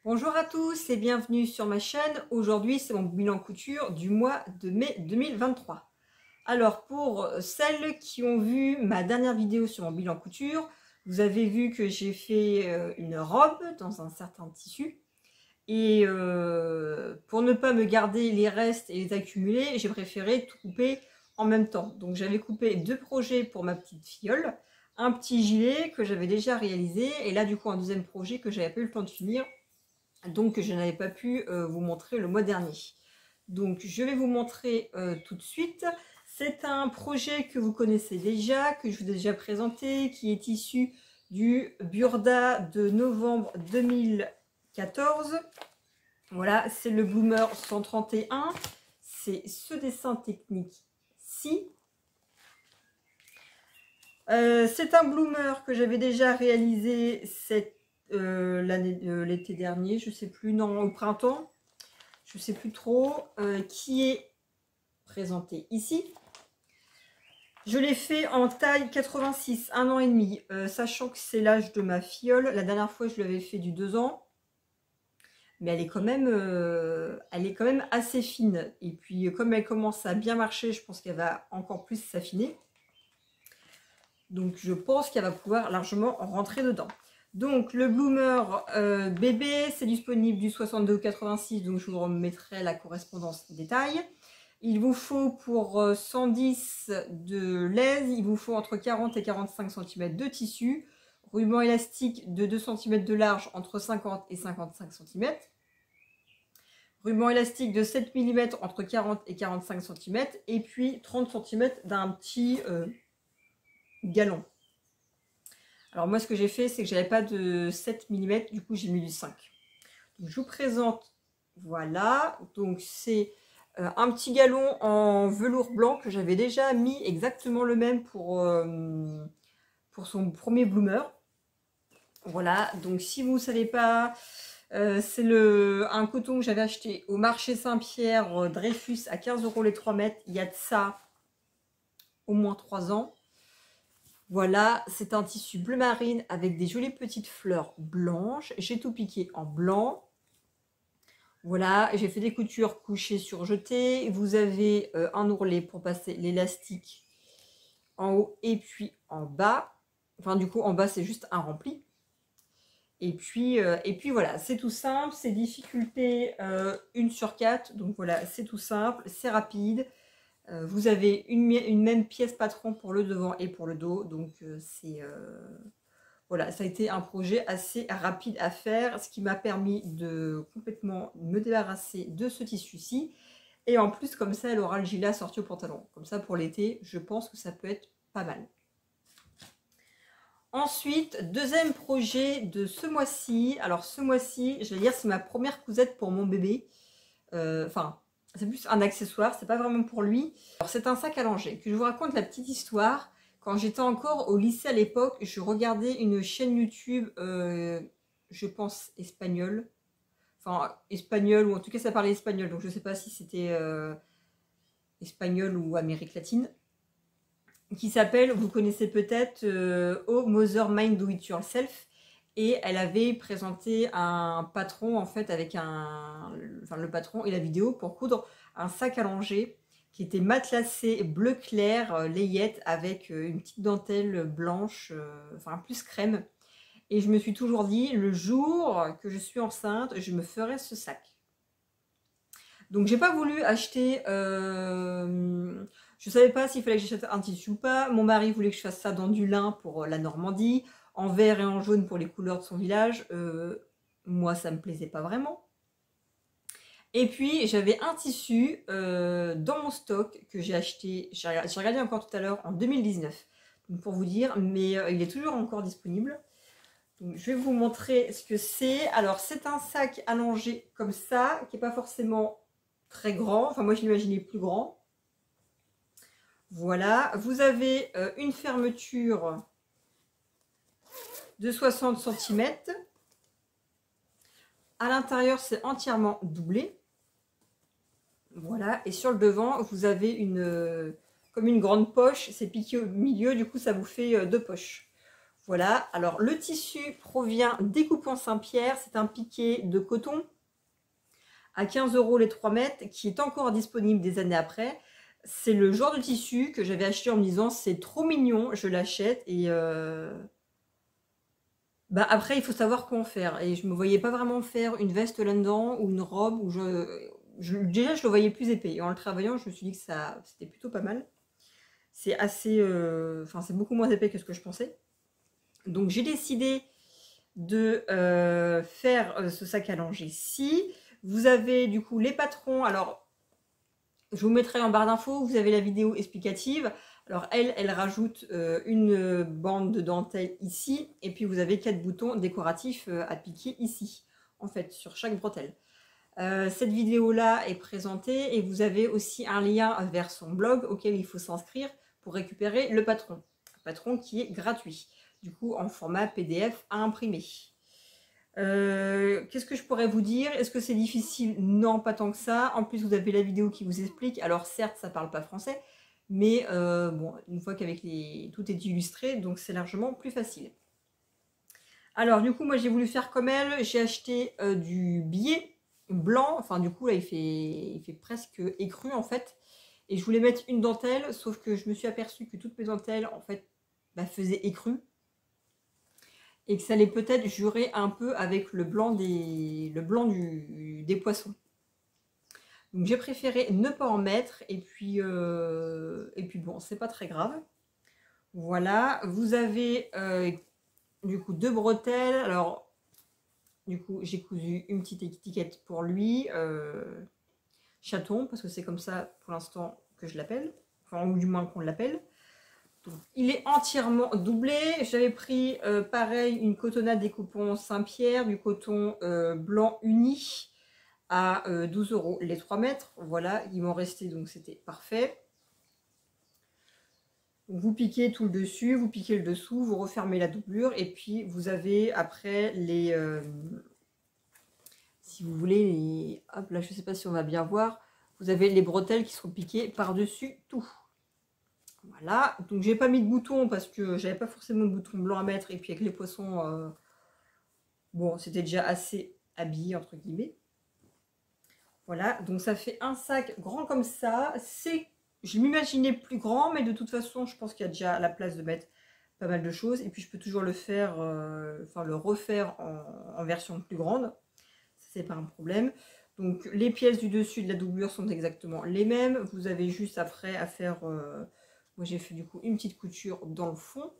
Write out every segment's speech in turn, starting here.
Bonjour à tous et bienvenue sur ma chaîne. Aujourd'hui, c'est mon bilan couture du mois de mai 2023. Alors, pour celles qui ont vu ma dernière vidéo sur mon bilan couture, vous avez vu que j'ai fait une robe dans un certain tissu. Et pour ne pas me garder les restes et les accumuler, j'ai préféré tout couper en même temps. Donc, j'avais coupé deux projets pour ma petite fiole. Un petit gilet que j'avais déjà réalisé. Et là, du coup, un deuxième projet que j'avais pas eu le temps de finir. Donc je n'avais pas pu vous montrer le mois dernier. Donc je vais vous montrer tout de suite. C'est un projet que vous connaissez déjà, que je vous ai déjà présenté, qui est issu du Burda de novembre 2014. Voilà, c'est le Bloomer 131. C'est ce dessin technique-ci. C'est un Bloomer que j'avais déjà réalisé l'été dernier, je sais plus, non, au printemps, je sais plus trop, qui est présenté ici. Je l'ai fait en taille 86, 1 an et demi, sachant que c'est l'âge de ma fiole. La dernière fois, je l'avais fait du 2 ans. Mais elle est quand même assez fine. Et puis, comme elle commence à bien marcher, je pense qu'elle va encore plus s'affiner. Donc, je pense qu'elle va pouvoir largement rentrer dedans. Donc, le Bloomer bébé, c'est disponible du 62 au 86. Donc, je vous remettrai la correspondance détail. Il vous faut pour 110 de laise, il vous faut entre 40 et 45 cm de tissu. Ruban élastique de 2 cm de large entre 50 et 55 cm. Ruban élastique de 7 mm entre 40 et 45 cm. Et puis 30 cm d'un petit galon. Alors moi, ce que j'ai fait, c'est que j'avais pas de 7 mm, du coup j'ai mis du 5. Donc, je vous présente, voilà, donc c'est un petit galon en velours blanc que j'avais déjà mis exactement le même pour son premier Bloomer. Voilà, donc si vous ne savez pas, c'est un coton que j'avais acheté au marché Saint-Pierre Dreyfus à 15 € les 3 mètres. Il y a de ça au moins 3 ans. Voilà, c'est un tissu bleu marine avec des jolies petites fleurs blanches. J'ai tout piqué en blanc. Voilà, j'ai fait des coutures couchées sur jeté. Vous avez un ourlet pour passer l'élastique en haut et puis en bas. Enfin, du coup, en bas, c'est juste un rempli. Et puis voilà, c'est tout simple. C'est difficulté 1 sur 4. Donc voilà, c'est tout simple, c'est rapide. Vous avez une même pièce patron pour le devant et pour le dos. Donc voilà, ça a été un projet assez rapide à faire, ce qui m'a permis de complètement me débarrasser de ce tissu-ci. Et en plus, comme ça, elle aura le gilet assorti au pantalon. Comme ça, pour l'été, je pense que ça peut être pas mal. Ensuite, deuxième projet de ce mois-ci. Alors, ce mois-ci, je vais dire, c'est ma première cousette pour mon bébé. Enfin, c'est plus un accessoire, c'est pas vraiment pour lui. Alors, c'est un sac à langer. Que je vous raconte la petite histoire. Quand j'étais encore au lycée à l'époque, je regardais une chaîne YouTube, je pense espagnole. Enfin, espagnol, ou en tout cas ça parlait espagnol, donc je sais pas si c'était espagnol ou Amérique latine. Qui s'appelle, vous connaissez peut-être, Oh Mother Mind Do It Yourself. Et elle avait présenté un patron, en fait, avec le patron et la vidéo pour coudre un sac à langer qui était matelassé bleu clair, layette, avec une petite dentelle blanche, enfin plus crème. Et je me suis toujours dit, le jour que je suis enceinte, je me ferai ce sac. Donc j'ai pas voulu acheter, je savais pas s'il fallait que j'achète un tissu ou pas. Mon mari voulait que je fasse ça dans du lin pour la Normandie, en vert et en jaune pour les couleurs de son village. Moi ça me plaisait pas vraiment. Et puis j'avais un tissu dans mon stock que j'ai acheté, j'ai regardé encore tout à l'heure, en 2019. Donc pour vous dire, mais il est toujours encore disponible. Donc, je vais vous montrer ce que c'est. Alors c'est un sac allongé comme ça, qui n'est pas forcément très grand. Enfin moi je l'imaginais plus grand. Voilà, vous avez une fermeture de 60 cm. À l'intérieur c'est entièrement doublé. Voilà, et sur le devant vous avez comme une grande poche. C'est piqué au milieu, du coup ça vous fait deux poches. Voilà, alors le tissu provient Découpant Saint-Pierre, c'est un piqué de coton à 15 € les 3 mètres qui est encore disponible des années après. C'est le genre de tissu que j'avais acheté en me disant c'est trop mignon, je l'achète et bah après il faut savoir quoi en faire et je me voyais pas vraiment faire une veste là-dedans ou une robe où déjà je le voyais plus épais et en le travaillant je me suis dit que ça c'était plutôt pas mal. C'est assez enfin c'est beaucoup moins épais que ce que je pensais. Donc j'ai décidé de faire ce sac à langer-ci. Vous avez du coup les patrons. Alors, je vous mettrai en barre d'infos. Vous avez la vidéo explicative. Alors, elle rajoute une bande de dentelle ici. Et puis, vous avez 4 boutons décoratifs à piquer ici. En fait, sur chaque bretelle. Cette vidéo-là est présentée. Et vous avez aussi un lien vers son blog auquel il faut s'inscrire pour récupérer le patron. Un patron qui est gratuit. Du coup, en format PDF à imprimer. Qu'est-ce que je pourrais vous dire? Est-ce que c'est difficile? Non, pas tant que ça. En plus, vous avez la vidéo qui vous explique. Alors, certes, ça parle pas français, mais bon, une fois qu'avec tout est illustré, donc c'est largement plus facile. Alors, du coup, moi, j'ai voulu faire comme elle. J'ai acheté du biais blanc. Enfin, du coup, là, il fait presque écru, en fait. Et je voulais mettre une dentelle, sauf que je me suis aperçue que toutes mes dentelles, en fait, bah, faisaient écru. Et que ça allait peut-être jurer un peu avec le blanc des poissons. Donc j'ai préféré ne pas en mettre et puis bon, c'est pas très grave. Voilà, vous avez du coup 2 bretelles. Alors du coup j'ai cousu une petite étiquette pour lui, chaton, parce que c'est comme ça pour l'instant que je l'appelle, enfin ou du moins qu'on l'appelle. Il est entièrement doublé. J'avais pris pareil une cotonnade Découpant Saint-Pierre, du coton blanc uni à 12 € les 3 mètres. Voilà, il m'en restait donc c'était parfait. Vous piquez tout le dessus, vous piquez le dessous, vous refermez la doublure et puis vous avez après les si vous voulez les hop là je sais pas si on va bien voir, vous avez les bretelles qui seront piquées par-dessus tout. Voilà, donc j'ai pas mis de bouton parce que j'avais pas forcément de bouton blanc à mettre et puis avec les poissons, bon c'était déjà assez habillé entre guillemets. Voilà, donc ça fait un sac grand comme ça. Je m'imaginais plus grand, mais de toute façon je pense qu'il y a déjà la place de mettre pas mal de choses et puis je peux toujours le faire, enfin le refaire en version plus grande. C'est pas un problème. Donc les pièces du dessus de la doublure sont exactement les mêmes. Vous avez juste après à faire moi j'ai fait du coup une petite couture dans le fond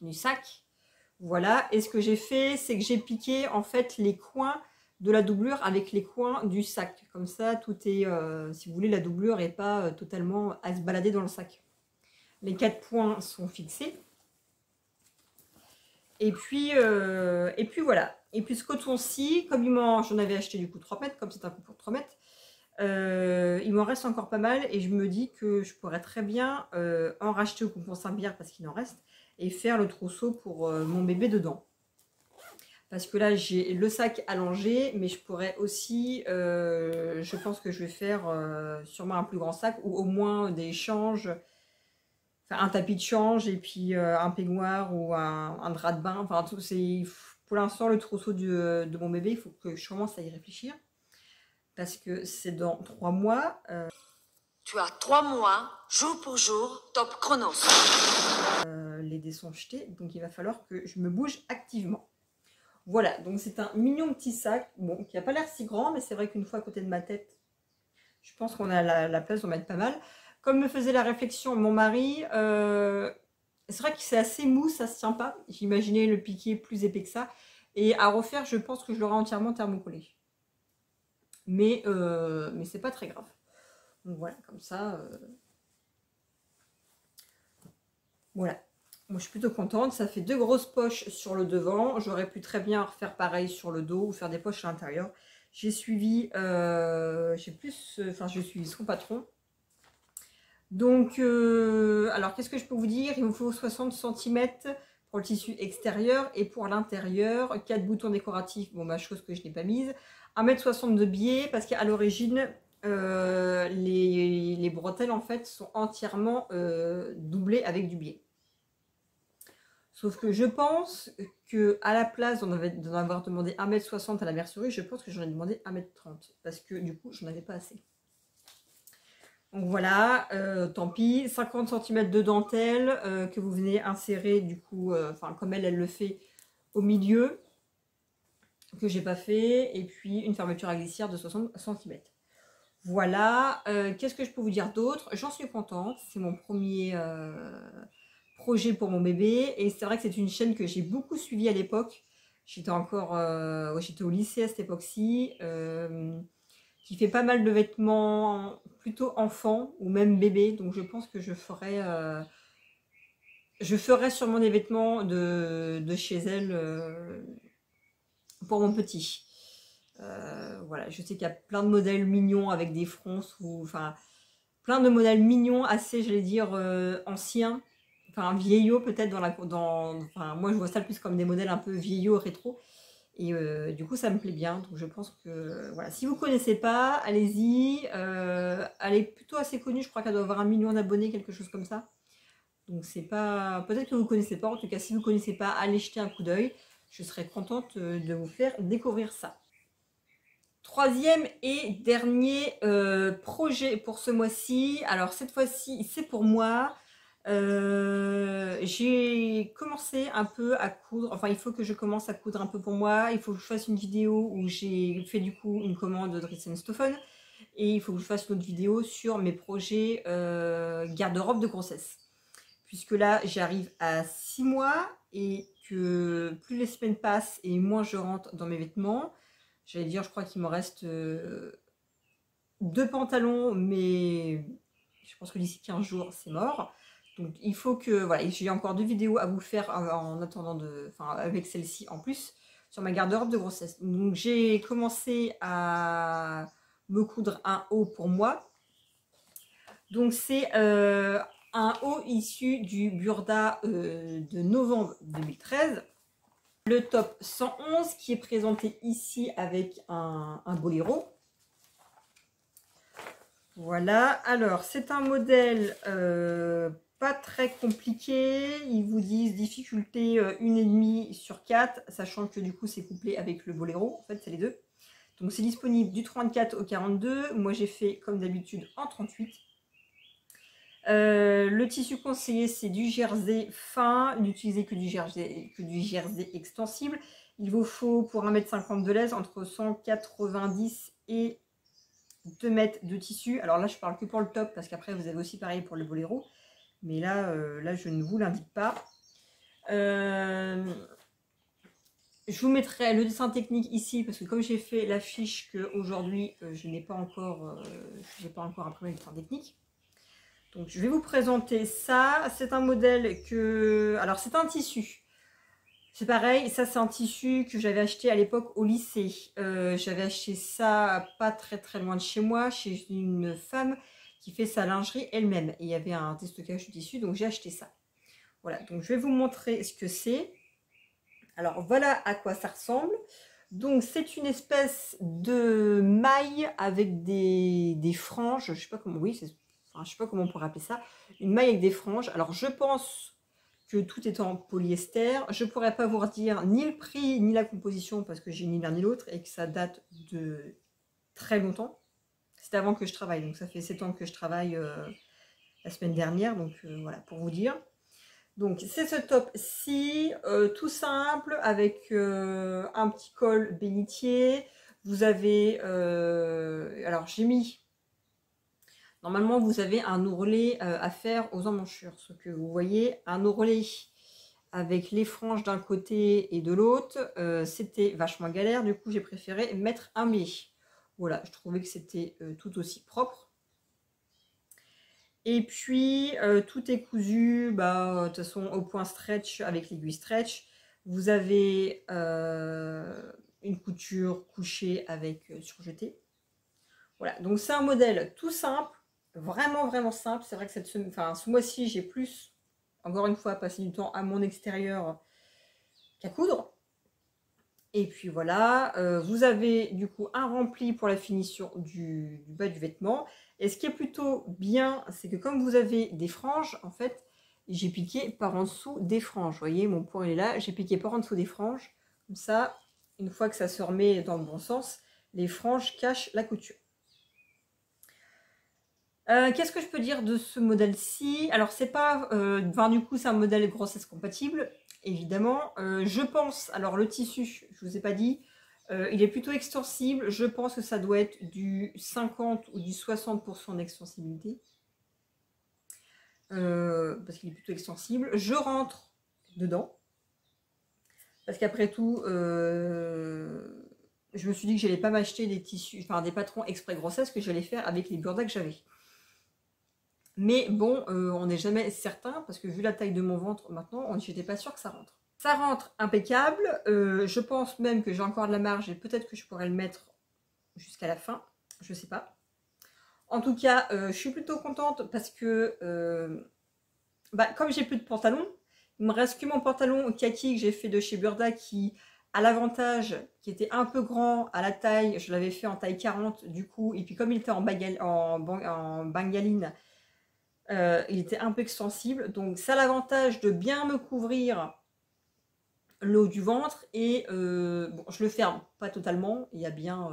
du sac. Voilà, et ce que j'ai fait, c'est que j'ai piqué en fait les coins de la doublure avec les coins du sac. Comme ça, tout est, si vous voulez, la doublure n'est pas totalement à se balader dans le sac. Les 4 points sont fixés. Et puis voilà. Et puis ce coton-ci, comme j'en avais acheté du coup 3 mètres, comme c'est un coup pour 3 mètres, il m'en reste encore pas mal et je me dis que je pourrais très bien en racheter au coupon Saint-Pierre parce qu'il en reste et faire le trousseau pour mon bébé dedans. Parce que là j'ai le sac allongé, mais je pourrais aussi, je pense que je vais faire sûrement un plus grand sac ou au moins des changes, enfin un tapis de change et puis un peignoir ou un drap de bain. Enfin tout, pour l'instant le trousseau de mon bébé, il faut que je commence à y réfléchir. Parce que c'est dans 3 mois. Tu as 3 mois, jour pour jour, top chronos. Les dés sont jetés, donc il va falloir que je me bouge activement. Voilà, donc c'est un mignon petit sac, bon, qui n'a pas l'air si grand, mais c'est vrai qu'une fois à côté de ma tête, je pense qu'on a la place d'en mettre pas mal. Comme me faisait la réflexion mon mari, c'est vrai que c'est assez mou, ça se tient pas. J'imaginais le piqué plus épais que ça. Et à refaire, je pense que je l'aurai entièrement thermocollé. Mais c'est pas très grave. Donc voilà, comme ça. Voilà. Moi, je suis plutôt contente. Ça fait 2 grosses poches sur le devant. J'aurais pu très bien refaire pareil sur le dos ou faire des poches à l'intérieur. J'ai suivi, je suis son patron. Donc, alors, qu'est-ce que je peux vous dire? Il me faut 60 cm pour le tissu extérieur et pour l'intérieur, 4 boutons décoratifs. Bon, ma chose que je n'ai pas mise. 1,60 m de biais parce qu'à l'origine, les bretelles en fait sont entièrement doublées avec du biais. Sauf que je pense que à la place d'en avoir demandé 1,60 m à la mercerie, je pense que j'en ai demandé 1,30 m. Parce que du coup, j'en avais pas assez. Donc voilà, tant pis. 50 cm de dentelle que vous venez insérer du coup, enfin comme elle le fait au milieu, que j'ai pas fait. Et puis une fermeture à glissière de 60 cm. Voilà, qu'est-ce que je peux vous dire d'autre? J'en suis contente, c'est mon premier projet pour mon bébé. Et c'est vrai que c'est une chaîne que j'ai beaucoup suivie à l'époque. J'étais encore, ouais, j'étais au lycée à cette époque-ci. Qui fait pas mal de vêtements plutôt enfants ou même bébés. Donc je pense que je ferai sûrement des vêtements de chez elle pour mon petit. Voilà, je sais qu'il y a plein de modèles mignons avec des fronces ou enfin plein de modèles mignons assez, j'allais dire, anciens. Enfin vieillots peut-être enfin moi je vois ça plus comme des modèles un peu vieillots rétro. Et du coup, ça me plaît bien. Donc, je pense que voilà. Si vous ne connaissez pas, allez-y. Elle est plutôt assez connue. Je crois qu'elle doit avoir 1 million d'abonnés, quelque chose comme ça. Donc, c'est pas. Peut-être que vous ne connaissez pas. En tout cas, si vous ne connaissez pas, allez jeter un coup d'œil. Je serais contente de vous faire découvrir ça. Troisième et dernier projet pour ce mois-ci. Alors, cette fois-ci, c'est pour moi. J'ai commencé un peu à coudre, enfin il faut que je commence à coudre un peu pour moi, il faut que je fasse une vidéo où j'ai fait du coup une commande de Dresden Stoffen et il faut que je fasse une autre vidéo sur mes projets garde-robe de grossesse. Puisque là j'arrive à 6 mois et que plus les semaines passent et moins je rentre dans mes vêtements, j'allais dire je crois qu'il me reste 2 pantalons mais je pense que d'ici 15 jours c'est mort. Donc il faut que, voilà, j'ai encore 2 vidéos à vous faire en attendant avec celle-ci en plus, sur ma garde-robe de grossesse. Donc j'ai commencé à me coudre un haut pour moi. Donc c'est un haut issu du Burda de novembre 2013. Le top 111 qui est présenté ici avec un boléro. Voilà, alors c'est un modèle pas très compliqué, ils vous disent difficulté 1,5 sur 4, sachant que du coup c'est couplé avec le boléro, en fait c'est les deux. Donc c'est disponible du 34 au 42, moi j'ai fait comme d'habitude en 38. Le tissu conseillé c'est du jersey fin, n'utilisez que du jersey extensible. Il vous faut pour 1,50 m de laisse entre 190 et 2 mètres de tissu. Alors là je parle que pour le top parce qu'après vous avez aussi pareil pour le boléro. Mais là, là je ne vous l'indique pas. Je vous mettrai le dessin technique ici parce que comme j'ai fait l'affiche qu'aujourd'hui je n'ai pas encore imprimé le dessin technique. Donc je vais vous présenter ça. C'est un modèle que... Alors c'est un tissu. C'est pareil, ça c'est un tissu que j'avais acheté à l'époque au lycée. J'avais acheté ça pas très loin de chez moi, chez une femme qui fait sa lingerie elle-même. Et il y avait un déstockage de tissu, donc j'ai acheté ça. Voilà, donc je vais vous montrer ce que c'est. Alors voilà à quoi ça ressemble. Donc c'est une espèce de maille avec des franges. Je sais pas comment, oui, je sais pas comment on pourrait appeler ça. Une maille avec des franges. Alors je pense que tout est en polyester. Je pourrais pas vous redire ni le prix ni la composition parce que j'ai ni l'un ni l'autre et que ça date de très longtemps. C'était avant que je travaille, donc ça fait 7 ans que je travaille la semaine dernière, donc voilà pour vous dire. Donc c'est ce top-ci, tout simple, avec un petit col bénitier. Vous avez, alors j'ai mis, normalement vous avez un ourlet à faire aux emmanchures. Ce que vous voyez, un ourlet avec les franges d'un côté et de l'autre, c'était vachement galère. Du coup j'ai préféré mettre un biais. Voilà, je trouvais que c'était tout aussi propre. Et puis, tout est cousu, bah, de toute façon, au point stretch avec l'aiguille stretch. Vous avez une couture couchée avec surjeté. Voilà, donc c'est un modèle tout simple, vraiment simple. C'est vrai que ce mois-ci, j'ai plus, encore une fois, passé du temps à mon extérieur qu'à coudre. Et puis voilà, vous avez du coup un rempli pour la finition du bas du vêtement. Et ce qui est plutôt bien, c'est que comme vous avez des franges, en fait, et j'ai piqué par en dessous des franges. Vous voyez, mon point il est là, j'ai piqué par en dessous des franges. Comme ça, une fois que ça se remet dans le bon sens, les franges cachent la couture. Qu'est-ce que je peux dire de ce modèle-ci? Alors, c'est pas... du coup, c'est un modèle grossesse compatible, évidemment. Je pense... Alors, le tissu, je vous ai pas dit, il est plutôt extensible. Je pense que ça doit être du 50 ou du 60% d'extensibilité. Parce qu'il est plutôt extensible. Je rentre dedans. Parce qu'après tout, je me suis dit que j'allais pas m'acheter des tissus, enfin des patrons exprès grossesse, que j'allais faire avec les burdas que j'avais. Mais bon, on n'est jamais certain, parce que vu la taille de mon ventre maintenant, j'étais pas sûre que ça rentre. Ça rentre impeccable. Je pense même que j'ai encore de la marge et peut-être que je pourrais le mettre jusqu'à la fin. Je sais pas. En tout cas, je suis plutôt contente parce que comme j'ai plus de pantalon, il me reste que mon pantalon kaki que j'ai fait de chez Burda qui a l'avantage, qui était un peu grand à la taille. Je l'avais fait en taille 40 du coup. Et puis comme il était en bangaline, il était un peu extensible. Donc ça a l'avantage de bien me couvrir le haut du ventre. Et bon, je le ferme pas totalement. Il y a bien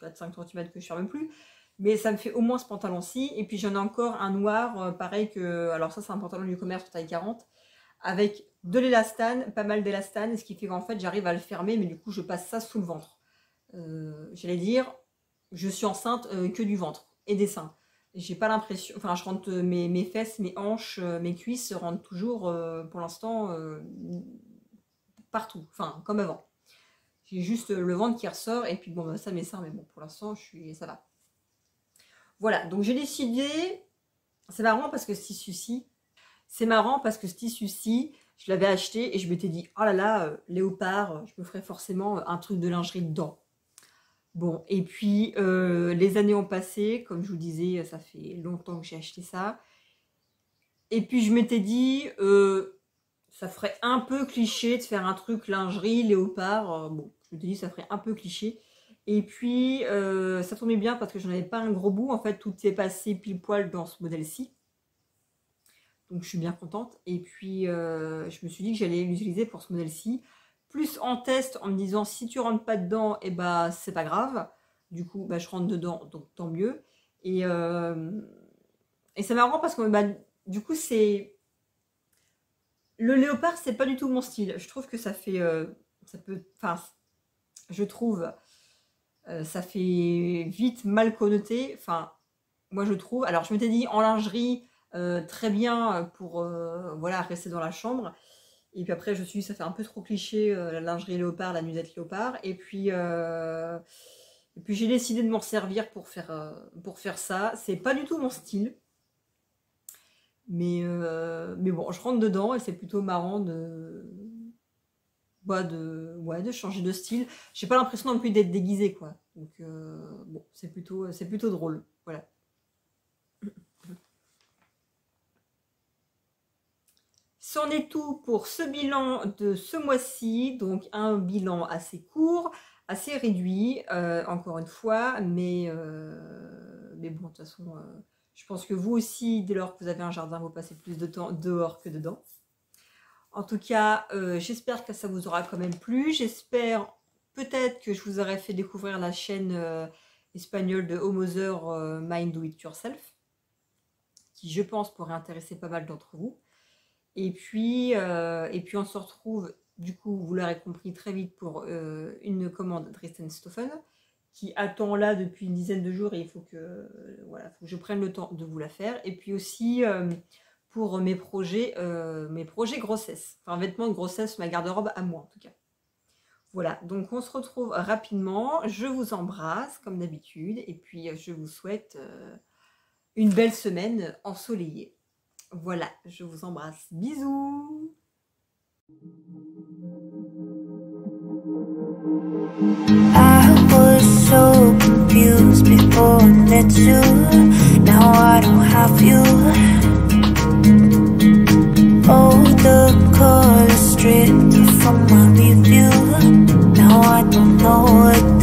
4-5 cm que je ferme plus. Mais ça me fait au moins ce pantalon-ci. Et puis j'en ai encore un noir, pareil que... Alors ça c'est un pantalon du commerce taille 40. Avec de l'élastane, pas mal d'élastane. Ce qui fait qu'en fait j'arrive à le fermer. Mais du coup je passe ça sous le ventre. J'allais dire, je suis enceinte que du ventre et des seins. J'ai pas l'impression... Enfin je rentre mes fesses, mes hanches, mes cuisses rentrent toujours pour l'instant partout. Enfin comme avant. J'ai juste le ventre qui ressort. Et puis bon ça mes seins. Mais bon pour l'instant ça va. Voilà, donc j'ai décidé, c'est marrant parce que ce tissu-ci, je l'avais acheté et je m'étais dit, oh là là, léopard, je me ferais forcément un truc de lingerie dedans. Bon, et puis les années ont passé, comme je vous disais, ça fait longtemps que j'ai acheté ça. Et puis je m'étais dit, ça ferait un peu cliché de faire un truc lingerie, léopard. Bon, je m'étais dit, ça ferait un peu cliché. Et puis, ça tombait bien parce que j'en avais pas un gros bout. En fait, tout est passé pile poil dans ce modèle-ci. Donc, je suis bien contente. Et puis, je me suis dit que j'allais l'utiliser pour ce modèle-ci. Plus en test, en me disant, si tu rentres pas dedans, eh ben, c'est pas grave. Du coup, je rentre dedans, donc tant mieux. Et c'est marrant parce que, du coup, c'est... Le léopard, c'est pas du tout mon style. Je trouve que ça fait... je trouve... ça fait vite mal connoté, enfin moi je trouve. Alors je m'étais dit en lingerie très bien pour voilà rester dans la chambre, et puis après je me suis dit ça fait un peu trop cliché la lingerie léopard, la nuisette léopard, et puis j'ai décidé de m'en servir pour faire ça. C'est pas du tout mon style, mais bon je rentre dedans et c'est plutôt marrant de changer de style. J'ai pas l'impression non plus d'être déguisée quoi. Donc bon, c'est plutôt drôle. Voilà. C'en est tout pour ce bilan de ce mois-ci. Donc un bilan assez court, assez réduit, encore une fois, mais bon, de toute façon, je pense que vous aussi, dès lors que vous avez un jardin, vous passez plus de temps dehors que dedans. En tout cas, j'espère que ça vous aura quand même plu. J'espère peut-être que je vous aurai fait découvrir la chaîne espagnole de Homother Mind Do It Yourself, qui je pense pourrait intéresser pas mal d'entre vous. Et puis on se retrouve, du coup, vous l'aurez compris, très vite pour une commande Dresden Stoffen, qui attend là depuis une dizaine de jours et il faut que, faut que je prenne le temps de vous la faire. Et puis aussi... pour mes projets grossesse, enfin vêtements de grossesse, ma garde-robe à moi en tout cas. Voilà, donc on se retrouve rapidement, je vous embrasse comme d'habitude, et puis je vous souhaite une belle semaine ensoleillée. Voilà, je vous embrasse, bisous. I was so confused before I met you. Now I don't have you. Oh, the color stripped from my review. Now I don't know what